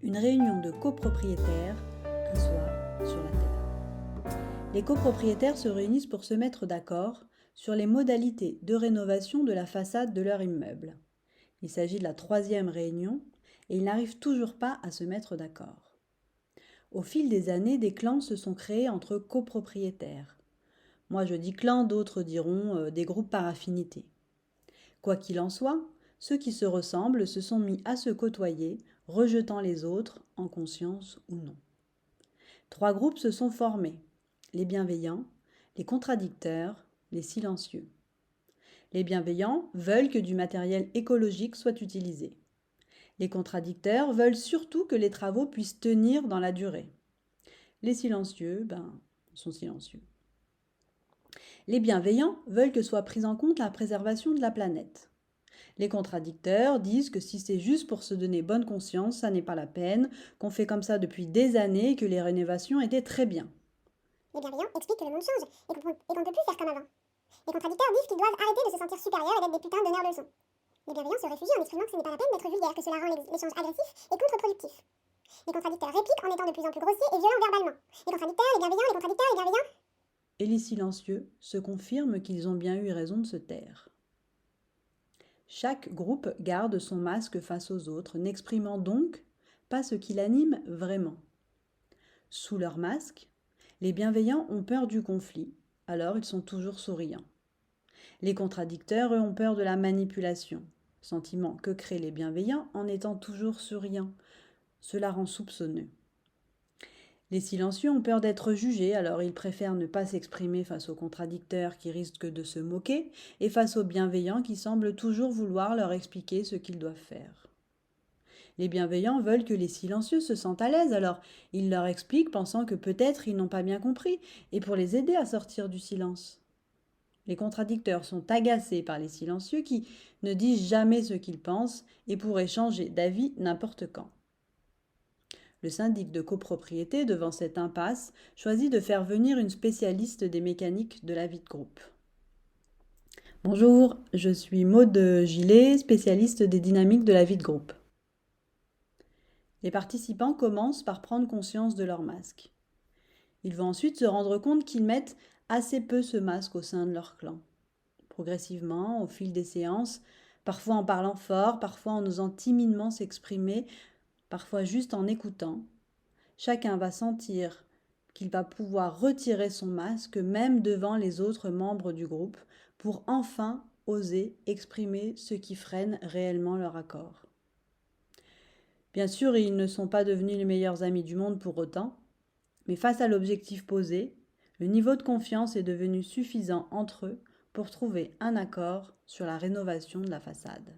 Une réunion de copropriétaires, un soir, sur la terre. Les copropriétaires se réunissent pour se mettre d'accord sur les modalités de rénovation de la façade de leur immeuble. Il s'agit de la 3e réunion et ils n'arrivent toujours pas à se mettre d'accord. Au fil des années, des clans se sont créés entre copropriétaires. Moi je dis clans, d'autres diront des groupes par affinité. Quoi qu'il en soit, ceux qui se ressemblent se sont mis à se côtoyer, rejetant les autres, en conscience ou non. 3 groupes se sont formés, les bienveillants, les contradicteurs, les silencieux. Les bienveillants veulent que du matériel écologique soit utilisé. Les contradicteurs veulent surtout que les travaux puissent tenir dans la durée. Les silencieux, sont silencieux. Les bienveillants veulent que soit prise en compte la préservation de la planète. Les contradicteurs disent que si c'est juste pour se donner bonne conscience, ça n'est pas la peine, qu'on fait comme ça depuis des années et que les rénovations étaient très bien. Les bienveillants expliquent que le monde change et qu'on ne peut plus faire comme avant. Les contradicteurs disent qu'ils doivent arrêter de se sentir supérieurs et d'être des putains de donneurs de leçons. Les bienveillants se réfugient en exprimant que ce n'est pas la peine d'être vulgaire, que cela rend l'échange agressif et contre-productif. Les contradicteurs répliquent en étant de plus en plus grossiers et violents verbalement. Les contradicteurs, les bienveillants, les contradicteurs, les bienveillants. Et les silencieux se confirment qu'ils ont bien eu raison de se taire. Chaque groupe garde son masque face aux autres, n'exprimant donc pas ce qui l'anime vraiment. Sous leur masque, les bienveillants ont peur du conflit, alors ils sont toujours souriants. Les contradicteurs, eux, ont peur de la manipulation, sentiment que créent les bienveillants en étant toujours souriants. Cela rend soupçonneux. Les silencieux ont peur d'être jugés, alors ils préfèrent ne pas s'exprimer face aux contradicteurs qui risquent de se moquer et face aux bienveillants qui semblent toujours vouloir leur expliquer ce qu'ils doivent faire. Les bienveillants veulent que les silencieux se sentent à l'aise, alors ils leur expliquent pensant que peut-être ils n'ont pas bien compris et pour les aider à sortir du silence. Les contradicteurs sont agacés par les silencieux qui ne disent jamais ce qu'ils pensent et pourraient changer d'avis n'importe quand. Le syndic de copropriété, devant cette impasse, choisit de faire venir une spécialiste des mécaniques de la vie de groupe. Bonjour, je suis Maude Gillet, spécialiste des dynamiques de la vie de groupe. Les participants commencent par prendre conscience de leur masque. Ils vont ensuite se rendre compte qu'ils mettent assez peu ce masque au sein de leur clan. Progressivement, au fil des séances, parfois en parlant fort, parfois en osant timidement s'exprimer, parfois juste en écoutant, chacun va sentir qu'il va pouvoir retirer son masque même devant les autres membres du groupe pour enfin oser exprimer ce qui freine réellement leur accord. Bien sûr, ils ne sont pas devenus les meilleurs amis du monde pour autant, mais face à l'objectif posé, le niveau de confiance est devenu suffisant entre eux pour trouver un accord sur la rénovation de la façade.